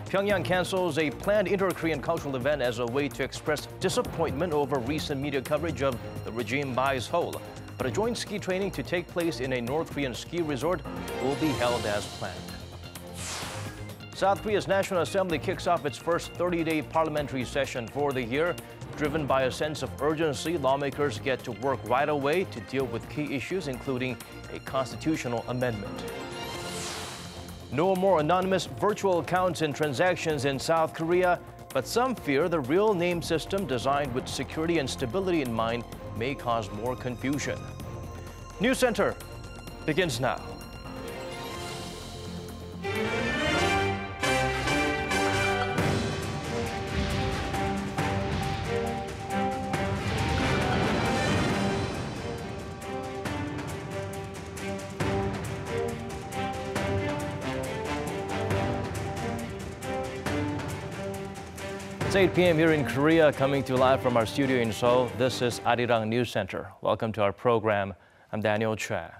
Pyongyang cancels a planned inter-Korean cultural event as a way to express disappointment over recent media coverage of the regime by as whole. But a joint ski training to take place in a North Korean ski resort will be held as planned. South Korea's National Assembly kicks off its first 30-day parliamentary session for the year. Driven by a sense of urgency, lawmakers get to work right away to deal with key issues, including a constitutional amendment. No more anonymous virtual accounts and transactions in South Korea, but some fear the real name system designed with security and stability in mind may cause more confusion. NEWSCENTER begins now. It's 8 p.m. here in Korea, coming to you live from our studio in Seoul. This is Arirang News Center. Welcome to our program. I'm Daniel Choi.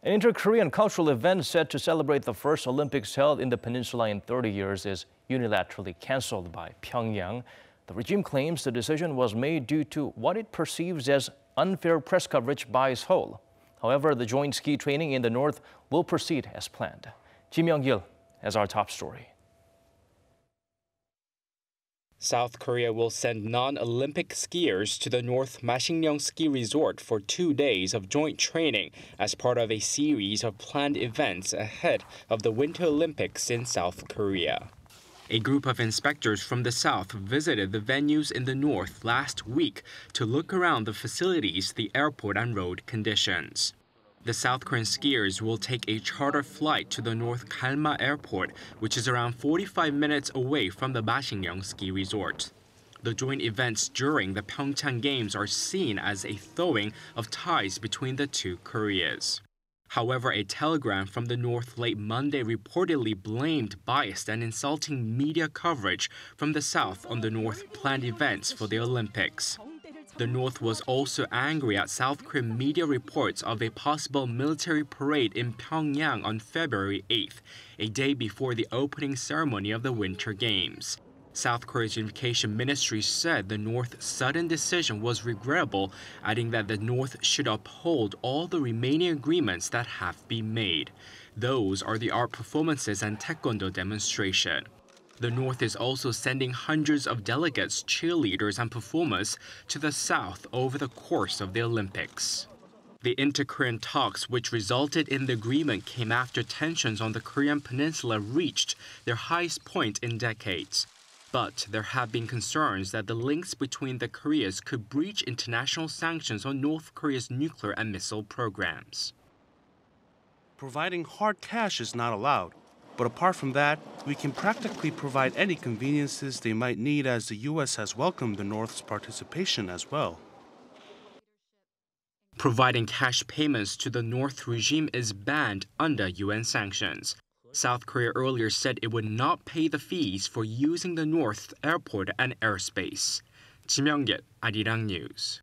An inter-Korean cultural event set to celebrate the first Olympics held in the peninsula in 30 years is unilaterally canceled by Pyongyang. The regime claims the decision was made due to what it perceives as unfair press coverage by Seoul. However, the joint ski training in the north will proceed as planned. Kim Young-gil has our top story. South Korea will send non-Olympic skiers to the North Masikryong Ski Resort for 2 days of joint training as part of a series of planned events ahead of the Winter Olympics in South Korea. A group of inspectors from the south visited the venues in the north last week to look around the facilities, the airport, and road conditions. The South Korean skiers will take a charter flight to the North Galma Airport, which is around 45 minutes away from the Masikryong Ski Resort. The joint events during the PyeongChang Games are seen as a thawing of ties between the two Koreas. However, a telegram from the North late Monday reportedly blamed biased and insulting media coverage from the South on the North planned events for the Olympics. The North was also angry at South Korean media reports of a possible military parade in Pyongyang on February 8th, a day before the opening ceremony of the Winter Games. South Korea's Unification Ministry said the North's sudden decision was regrettable, adding that the North should uphold all the remaining agreements that have been made. Those are the art performances and taekwondo demonstration. The North is also sending hundreds of delegates, cheerleaders, and performers to the South over the course of the Olympics. The inter-Korean talks, which resulted in the agreement, came after tensions on the Korean peninsula reached their highest point in decades. But there have been concerns that the links between the Koreas could breach international sanctions on North Korea's nuclear and missile programs. Providing hard cash is not allowed. But apart from that, we can practically provide any conveniences they might need, as the U.S. has welcomed the North's participation as well. Providing cash payments to the North regime is banned under UN sanctions. South Korea earlier said it would not pay the fees for using the North airport and airspace. Kim Young-gil, Arirang News.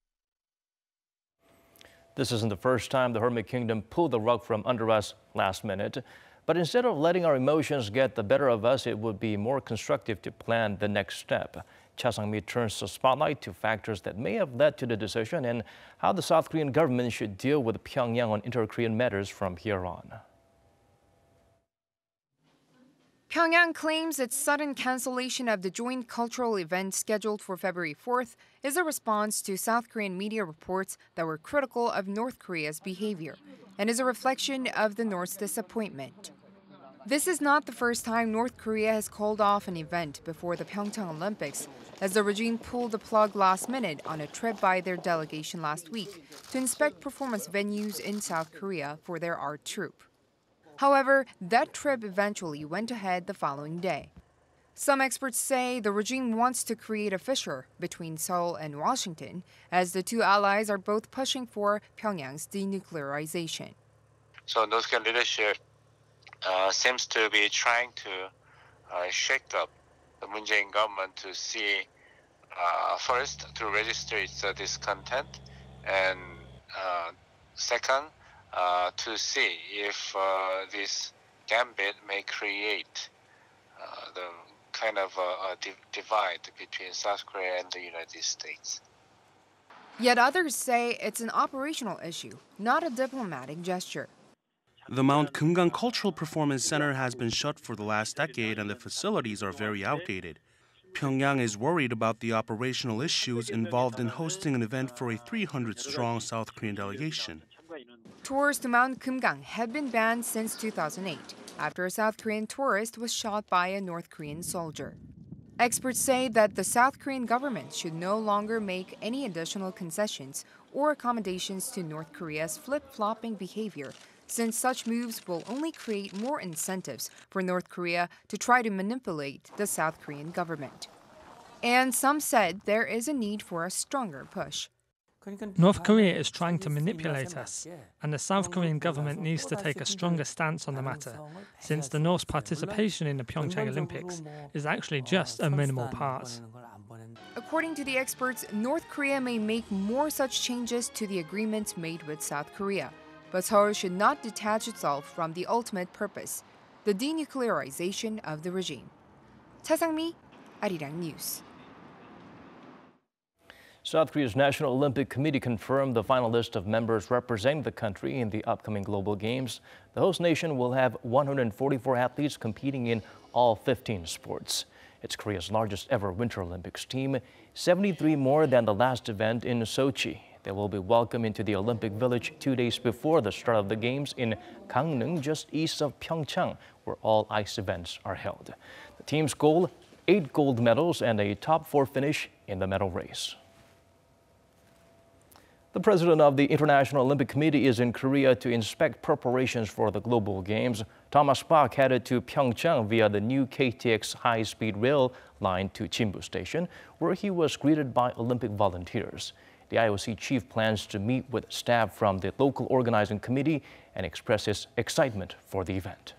This isn't the first time the Hermit Kingdom pulled the rug from under us last minute. But instead of letting our emotions get the better of us, it would be more constructive to plan the next step. Cha Sang-mi turns the spotlight to factors that may have led to the decision and how the South Korean government should deal with Pyongyang on inter-Korean matters from here on. Pyongyang claims its sudden cancellation of the joint cultural event scheduled for February 4th is a response to South Korean media reports that were critical of North Korea's behavior and is a reflection of the North's disappointment. This is not the first time North Korea has called off an event before the PyeongChang Olympics, as the regime pulled the plug last minute on a trip by their delegation last week to inspect performance venues in South Korea for their art troupe. However, that trip eventually went ahead the following day. Some experts say the regime wants to create a fissure between Seoul and Washington, as the two allies are both pushing for Pyongyang's denuclearization. So North Korean leadership seems to be trying to shake up the Moon Jae-in government to see, first, to register its discontent, and second, to see if this gambit may create the kind of divide between South Korea and the United States. Yet others say it's an operational issue, not a diplomatic gesture. The Mount Kumgang Cultural Performance Center has been shut for the last decade and the facilities are very outdated. Pyongyang is worried about the operational issues involved in hosting an event for a 300-strong South Korean delegation. Tours to Mount Kumgang had been banned since 2008, after a South Korean tourist was shot by a North Korean soldier. Experts say that the South Korean government should no longer make any additional concessions or accommodations to North Korea's flip-flopping behavior, since such moves will only create more incentives for North Korea to try to manipulate the South Korean government. And some said there is a need for a stronger push. North Korea is trying to manipulate us, and the South Korean government needs to take a stronger stance on the matter, since the North's participation in the PyeongChang Olympics is actually just a minimal part. According to the experts, North Korea may make more such changes to the agreements made with South Korea, but Seoul should not detach itself from the ultimate purpose, the denuclearization of the regime. Cha Sang-mi, Arirang News. South Korea's National Olympic Committee confirmed the final list of members representing the country in the upcoming global games. The host nation will have 144 athletes competing in all 15 sports. It's Korea's largest ever Winter Olympics team, 73 more than the last event in Sochi. They will be welcomed into the Olympic Village 2 days before the start of the games in Gangneung, just east of PyeongChang, where all ice events are held. The team's goal, 8 gold medals and a top 4 finish in the medal race. The president of the International Olympic Committee is in Korea to inspect preparations for the global games. Thomas Bach headed to PyeongChang via the new KTX high-speed rail line to Chimbu Station, where he was greeted by Olympic volunteers. The IOC chief plans to meet with staff from the local organizing committee and express his excitement for the event.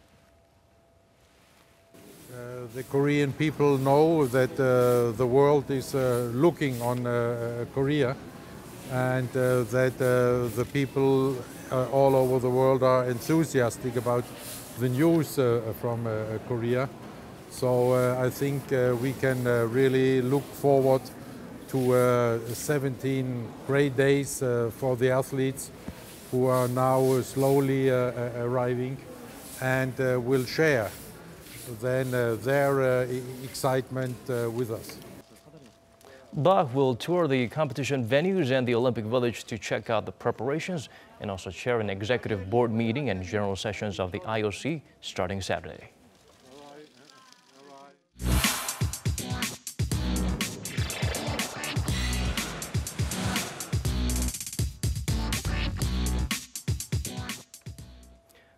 The Korean people know that the world is looking on Korea, and that the people all over the world are enthusiastic about the news from Korea. So I think we can really look forward to 17 great days for the athletes who are now slowly arriving, and will share then their excitement with us. Bach will tour the competition venues and the Olympic Village to check out the preparations and also chair an executive board meeting and general sessions of the IOC starting Saturday.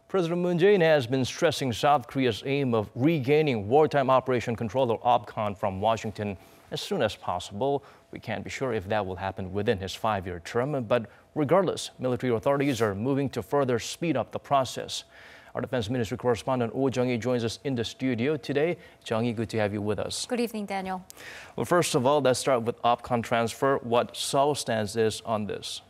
President Moon Jae-in has been stressing South Korea's aim of regaining wartime operation control, or OPCON, from Washington as soon as possible. We can't be sure if that will happen within his 5-year term, but regardless, military authorities are moving to further speed up the process. Our Defense Ministry correspondent Oh Jung-hee joins us in the studio today. Jung-hee, good to have you with us. Good evening, Daniel. Well, first of all, let's start with OPCON transfer. What Seoul's stance is on this?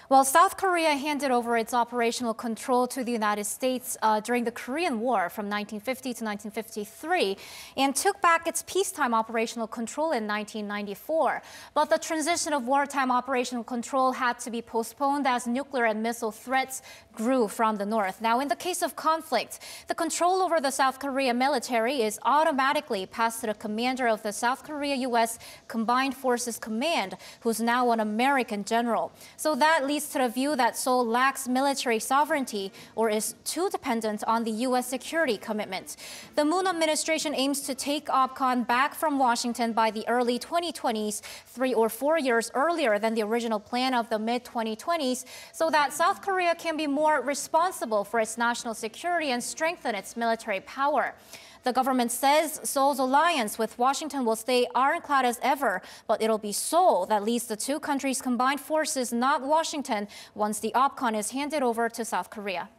Well, South Korea handed over its operational control to the United States during the Korean War from 1950 to 1953 and took back its peacetime operational control in 1994. But the transition of wartime operational control had to be postponed as nuclear and missile threats grew from the north. Now, in the case of conflict, the control over the South Korea military is automatically passed to the commander of the South Korea-U.S. Combined Forces Command, who's now an American general. So that leads to the view that Seoul lacks military sovereignty or is too dependent on the U.S. security commitment. The Moon administration aims to take OPCON back from Washington by the early 2020s, 3 or 4 years earlier than the original plan of the mid-2020s, so that South Korea can be more responsible for its national security and strengthen its military power. The government says Seoul's alliance with Washington will stay ironclad as ever, but it'll be Seoul that leads the two countries' combined forces, not Washington, once the OPCON is handed over to South Korea.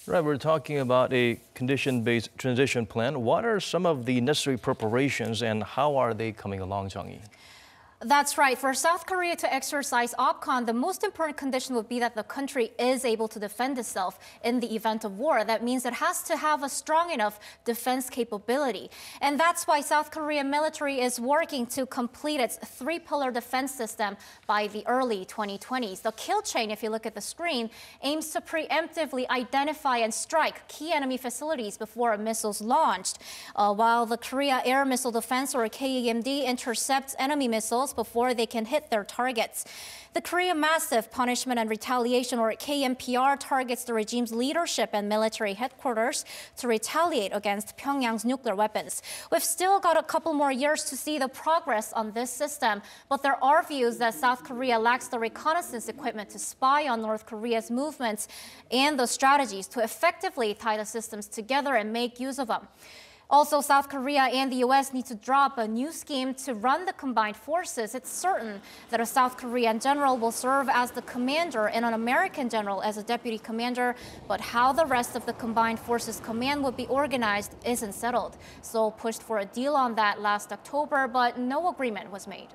Right, we're talking about a condition-based transition plan. What are some of the necessary preparations and how are they coming along, Jung-hee? That's right. For South Korea to exercise OPCON, the most important condition would be that the country is able to defend itself in the event of war. That means it has to have a strong enough defense capability. And that's why South Korean military is working to complete its three-pillar defense system by the early 2020s. The kill chain, if you look at the screen, aims to preemptively identify and strike key enemy facilities before a missile's launched, while the Korea Air Missile Defense, or KAMD, intercepts enemy missiles before they can hit their targets. The Korea Massive Punishment and Retaliation, or KMPR, targets the regime's leadership and military headquarters to retaliate against Pyongyang's nuclear weapons. We've still got a couple more years to see the progress on this system, but there are views that South Korea lacks the reconnaissance equipment to spy on North Korea's movements and the strategies to effectively tie the systems together and make use of them. Also, South Korea and the U.S. need to drop a new scheme to run the combined forces. It's certain that a South Korean general will serve as the commander and an American general as a deputy commander, but how the rest of the combined forces command would be organized isn't settled. Seoul pushed for a deal on that last October, but no agreement was made.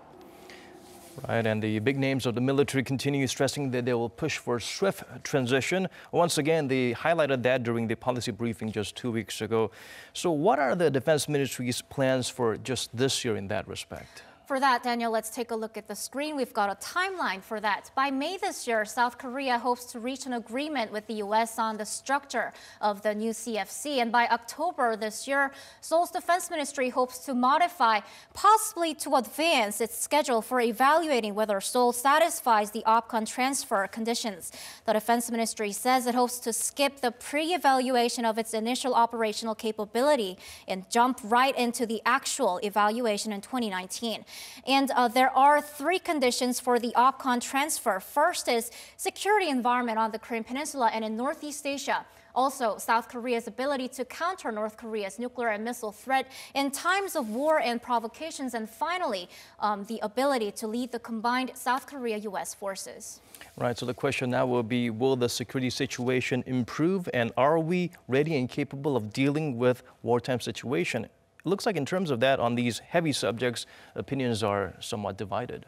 Right, and the big names of the military continue stressing that they will push for swift transition. Once again, they highlighted that during the policy briefing just 2 weeks ago. So what are the Defense Ministry's plans for just this year in that respect? For that, Daniel, let's take a look at the screen. We've got a timeline for that. By May this year, South Korea hopes to reach an agreement with the U.S. on the structure of the new CFC. And by October this year, Seoul's Defense Ministry hopes to modify, possibly to advance, its schedule for evaluating whether Seoul satisfies the OPCON transfer conditions. The Defense Ministry says it hopes to skip the pre-evaluation of its initial operational capability and jump right into the actual evaluation in 2019. And there are three conditions for the OPCON transfer. First is security environment on the Korean Peninsula and in Northeast Asia. Also, South Korea's ability to counter North Korea's nuclear and missile threat in times of war and provocations. And finally, the ability to lead the combined South Korea-U.S. forces. Right, so the question now will be, will the security situation improve? And are we ready and capable of dealing with wartime situation? It looks like in terms of that, on these heavy subjects, opinions are somewhat divided.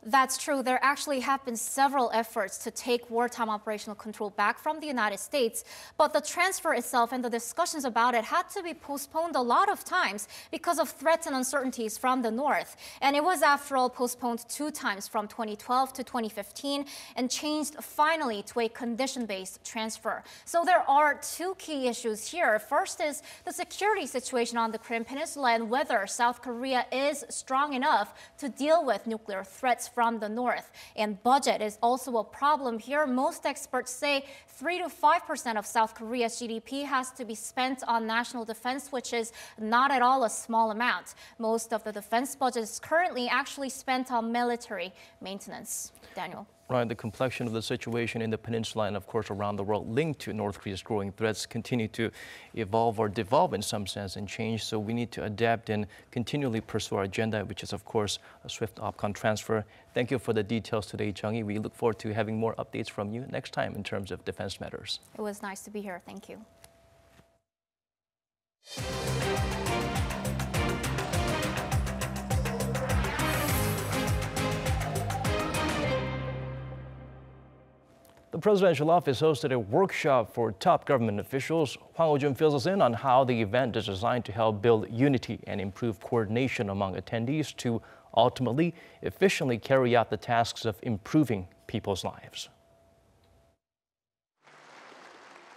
That's true. There actually have been several efforts to take wartime operational control back from the United States, but the transfer itself and the discussions about it had to be postponed a lot of times because of threats and uncertainties from the North. And it was, after all, postponed 2 times from 2012 to 2015 and changed finally to a condition-based transfer. So there are 2 key issues here. First is the security situation on the Korean Peninsula and whether South Korea is strong enough to deal with nuclear threats from the North. And budget is also a problem here. Most experts say 3 to 5% of South Korea's GDP has to be spent on national defense, which is not at all a small amount. Most of the defense budget is currently actually spent on military maintenance. Daniel. Right, the complexion of the situation in the peninsula and, of course, around the world linked to North Korea's growing threats continue to evolve or devolve in some sense and change. So we need to adapt and continually pursue our agenda, which is, of course, a swift OPCON transfer. Thank you for the details today, Chung-hee. We look forward to having more updates from you next time in terms of defense matters. It was nice to be here. Thank you. The presidential office hosted a workshop for top government officials. Hwang Ho-jun fills us in on how the event is designed to help build unity and improve coordination among attendees to ultimately efficiently carry out the tasks of improving people's lives.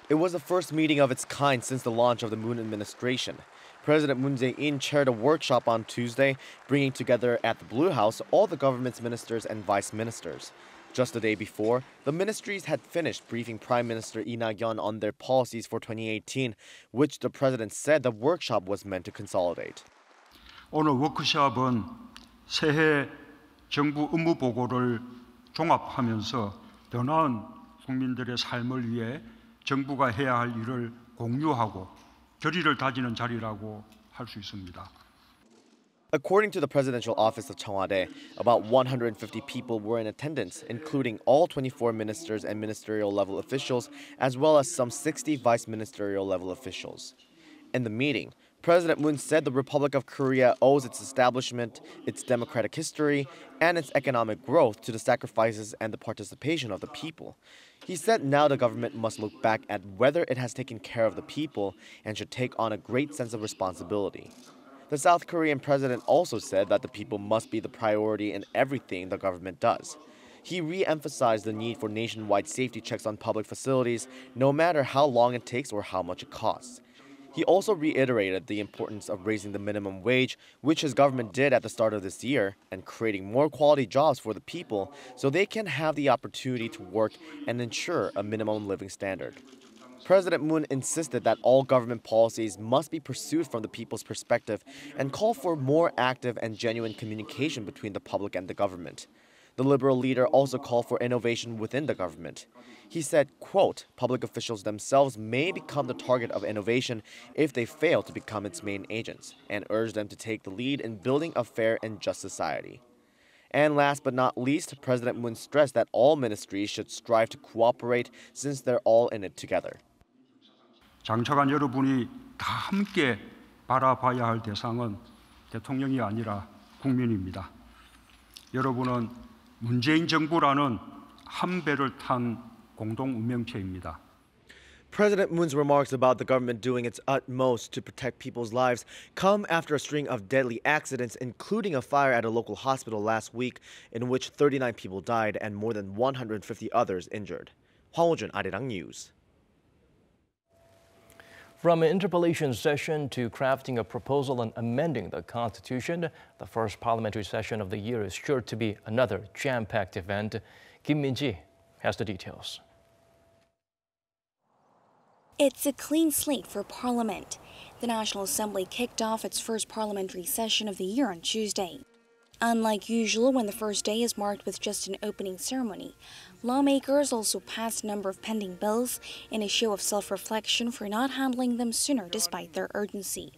It was the first meeting of its kind since the launch of the Moon administration. President Moon Jae-in chaired a workshop on Tuesday, bringing together at the Blue House all the government's ministers and vice ministers. Just the day before, the ministries had finished briefing Prime Minister Lee Na-yeon on their policies for 2018, which the president said the workshop was meant to consolidate. 오늘 워크숍은 새해 정부 업무 보고를 종합하면서 더 나은 국민들의 삶을 위해 정부가 해야 할 일을 공유하고 결의를 다지는 자리라고 할 수 있습니다. According to the presidential office of Cheongwade, about 150 people were in attendance, including all 24 ministers and ministerial level officials, as well as some 60 vice ministerial level officials. In the meeting, President Moon said the Republic of Korea owes its establishment, its democratic history, and its economic growth to the sacrifices and the participation of the people. He said now the government must look back at whether it has taken care of the people and should take on a great sense of responsibility. The South Korean president also said that the people must be the priority in everything the government does. He re-emphasized the need for nationwide safety checks on public facilities, no matter how long it takes or how much it costs. He also reiterated the importance of raising the minimum wage, which his government did at the start of this year, and creating more quality jobs for the people so they can have the opportunity to work and ensure a minimum living standard. President Moon insisted that all government policies must be pursued from the people's perspective and called for more active and genuine communication between the public and the government. The liberal leader also called for innovation within the government. He said, quote, public officials themselves may become the target of innovation if they fail to become its main agents, and urged them to take the lead in building a fair and just society. And last but not least, President Moon stressed that all ministries should strive to cooperate since they're all in it together. 장차관 여러분이 다 함께 바라봐야 할 대상은 대통령이 아니라 국민입니다. 여러분은 문재인 정부라는 한 배를 탄 공동 운명체입니다. President Moon's remarks about the government doing its utmost to protect people's lives come after a string of deadly accidents, including a fire at a local hospital last week in which 39 people died and more than 150 others injured. Hwang Ho-jun, Arirang News. From an interpellation session to crafting a proposal on amending the Constitution, the first parliamentary session of the year is sure to be another jam-packed event. Kim Min-ji has the details. It's a clean slate for Parliament. The National Assembly kicked off its first parliamentary session of the year on Tuesday. Unlike usual, when the first day is marked with just an opening ceremony, lawmakers also passed a number of pending bills in a show of self-reflection for not handling them sooner despite their urgency.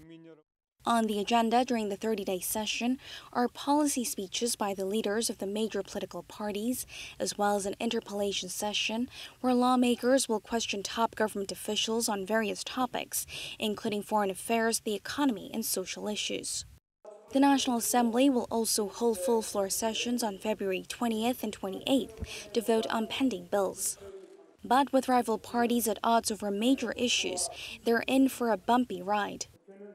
On the agenda during the 30-day session are policy speeches by the leaders of the major political parties, as well as an interpellation session where lawmakers will question top government officials on various topics, including foreign affairs, the economy, and social issues. The National Assembly will also hold full-floor sessions on February 20th and 28th to vote on pending bills. But with rival parties at odds over major issues, they're in for a bumpy ride.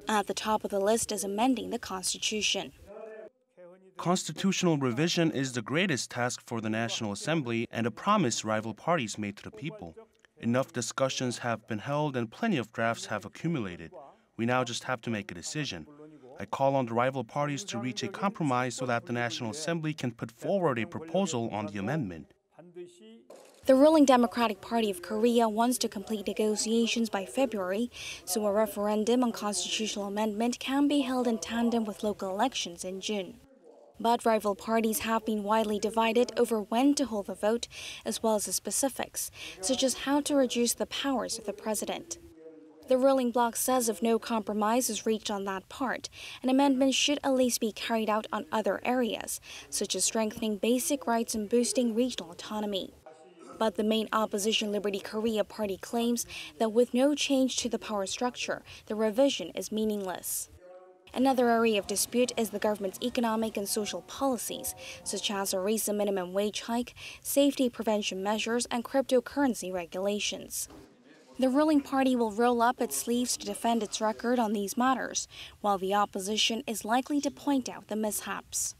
At the top of the list is amending the Constitution. Constitutional revision is the greatest task for the National Assembly and a promise rival parties made to the people. Enough discussions have been held and plenty of drafts have accumulated. We now just have to make a decision. I call on the rival parties to reach a compromise so that the National Assembly can put forward a proposal on the amendment. The ruling Democratic Party of Korea wants to complete negotiations by February, so a referendum on constitutional amendment can be held in tandem with local elections in June. But rival parties have been widely divided over when to hold the vote, as well as the specifics, such as how to reduce the powers of the president. The ruling bloc says if no compromise is reached on that part, an amendment should at least be carried out on other areas, such as strengthening basic rights and boosting regional autonomy. But the main opposition Liberty Korea party claims that with no change to the power structure, the revision is meaningless. Another area of dispute is the government's economic and social policies, such as a recent minimum wage hike, safety prevention measures, and cryptocurrency regulations. The ruling party will roll up its sleeves to defend its record on these matters, while the opposition is likely to point out the mishaps.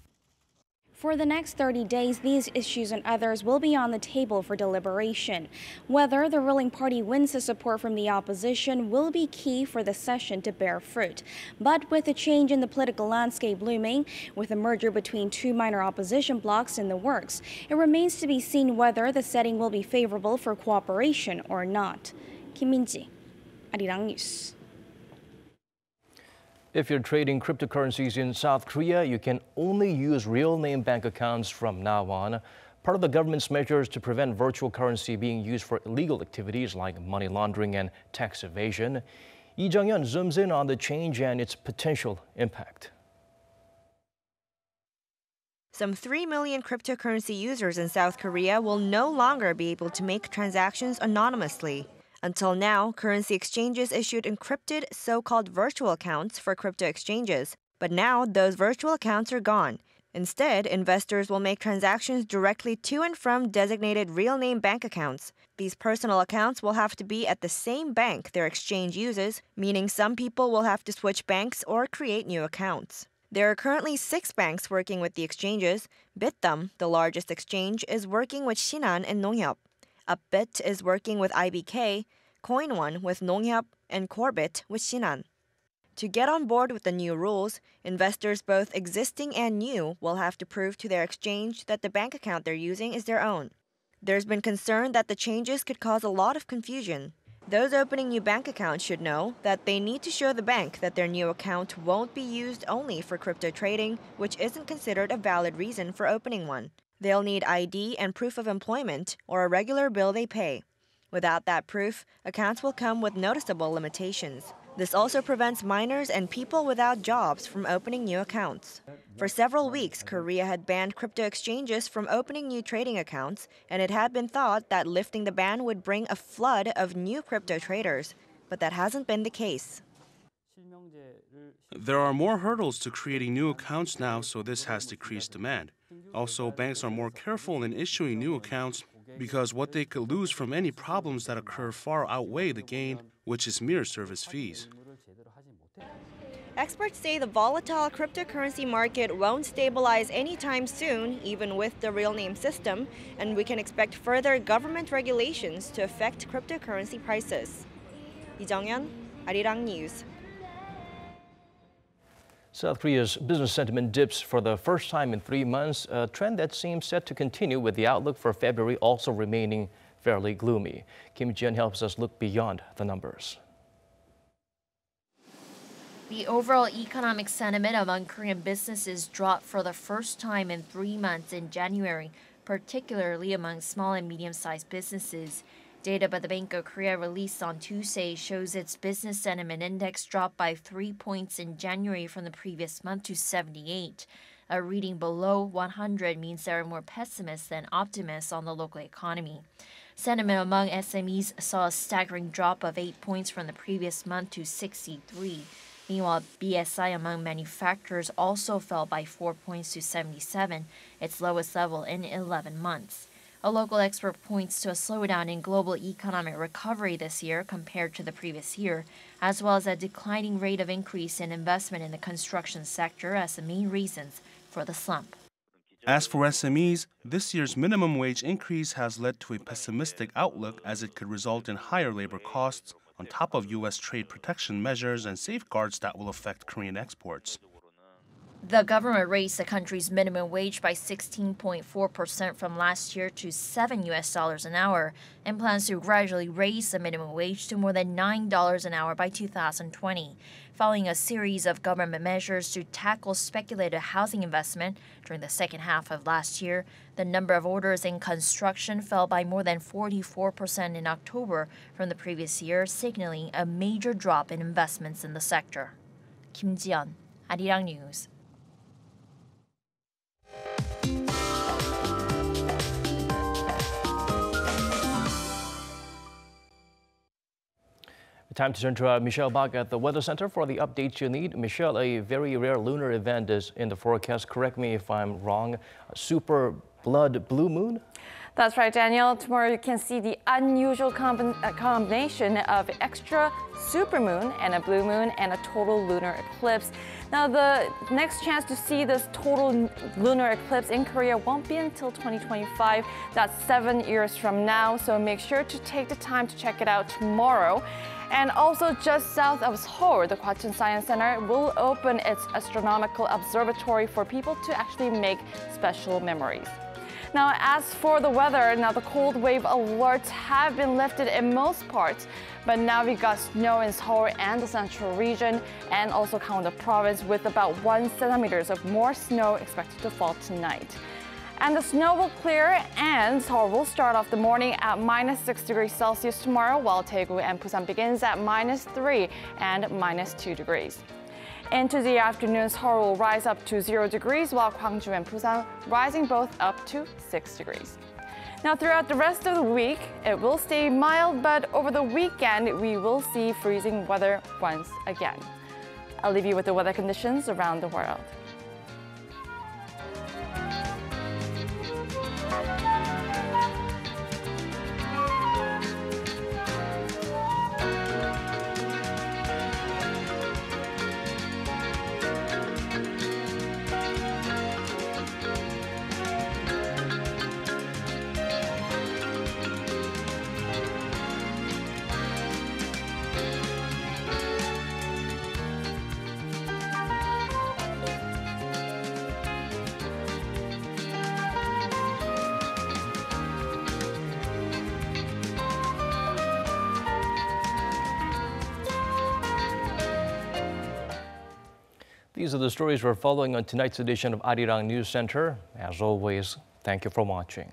For the next 30 days, these issues and others will be on the table for deliberation. Whether the ruling party wins the support from the opposition will be key for the session to bear fruit. But with a change in the political landscape looming, with a merger between two minor opposition blocs in the works, it remains to be seen whether the setting will be favorable for cooperation or not. Kim Min-ji, Arirang News. If you're trading cryptocurrencies in South Korea, you can only use real name bank accounts from now on. Part of the government's measures to prevent virtual currency being used for illegal activities like money laundering and tax evasion. Lee Jung-yeon zooms in on the change and its potential impact. Some 3 million cryptocurrency users in South Korea will no longer be able to make transactions anonymously. Until now, currency exchanges issued encrypted so-called virtual accounts for crypto exchanges. But now, those virtual accounts are gone. Instead, investors will make transactions directly to and from designated real-name bank accounts. These personal accounts will have to be at the same bank their exchange uses, meaning some people will have to switch banks or create new accounts. There are currently 6 banks working with the exchanges. Bitdom, the largest exchange, is working with Shinhan and Nonghyup. Upbit is working with IBK, CoinOne with Nonghyup, and Corebit with Shinhan. To get on board with the new rules, investors both existing and new will have to prove to their exchange that the bank account they're using is their own. There's been concern that the changes could cause a lot of confusion. Those opening new bank accounts should know that they need to show the bank that their new account won't be used only for crypto trading, which isn't considered a valid reason for opening one. They'll need ID and proof of employment or a regular bill they pay. Without that proof, accounts will come with noticeable limitations. This also prevents minors and people without jobs from opening new accounts. For several weeks, Korea had banned crypto exchanges from opening new trading accounts, and it had been thought that lifting the ban would bring a flood of new crypto traders. But that hasn't been the case. There are more hurdles to creating new accounts now, so this has decreased demand. Also, banks are more careful in issuing new accounts because what they could lose from any problems that occur far outweigh the gain, which is mere service fees. Experts say the volatile cryptocurrency market won't stabilize anytime soon, even with the real name system, and we can expect further government regulations to affect cryptocurrency prices. Lee Jung-yeon, Arirang News. South Korea's business sentiment dips for the first time in 3 months, a trend that seems set to continue with the outlook for February also remaining fairly gloomy. Kim Ji-yeon helps us look beyond the numbers. The overall economic sentiment among Korean businesses dropped for the first time in 3 months in January, particularly among small and medium-sized businesses. Data by the Bank of Korea released on Tuesday shows its business sentiment index dropped by 3 points in January from the previous month to 78. A reading below 100 means there are more pessimists than optimists on the local economy. Sentiment among SMEs saw a staggering drop of 8 points from the previous month to 63. Meanwhile, BSI among manufacturers also fell by 4 points to 77, its lowest level in 11 months. A local expert points to a slowdown in global economic recovery this year compared to the previous year, as well as a declining rate of increase in investment in the construction sector as the main reasons for the slump. As for SMEs, this year's minimum wage increase has led to a pessimistic outlook as it could result in higher labor costs on top of U.S. trade protection measures and safeguards that will affect Korean exports. The government raised the country's minimum wage by 16.4% from last year to $7 an hour and plans to gradually raise the minimum wage to more than $9 an hour by 2020. Following a series of government measures to tackle speculative housing investment during the second half of last year, the number of orders in construction fell by more than 44% in October from the previous year, signaling a major drop in investments in the sector. Kim Ji-yeon, Arirang News. Time to turn to Michelle Bach at the Weather Center for the updates you need. Michelle, a very rare lunar event is in the forecast. Correct me if I'm wrong. A super blood blue moon? That's right, Daniel. Tomorrow you can see the unusual combination of extra supermoon and a blue moon and a total lunar eclipse. Now, the next chance to see this total lunar eclipse in Korea won't be until 2025. That's 7 years from now, so make sure to take the time to check it out tomorrow. And also just south of Seoul, the Gwacheon Science Center will open its astronomical observatory for people to actually make special memories. Now, as for the weather, the cold wave alerts have been lifted in most parts, but now we got snow in Seoul and the central region, and also Gangwon province with about 1 centimeter of more snow expected to fall tonight. And the snow will clear and Seoul will start off the morning at -6 degrees Celsius tomorrow, while Daegu and Busan begins at -3 and -2 degrees. Into the afternoon, Seoul will rise up to 0 degrees, while Gwangju and Busan rising both up to 6 degrees. Now, throughout the rest of the week, it will stay mild, but over the weekend, we will see freezing weather once again. I'll leave you with the weather conditions around the world. These are the stories we're following on tonight's edition of Arirang News Center. As always, thank you for watching.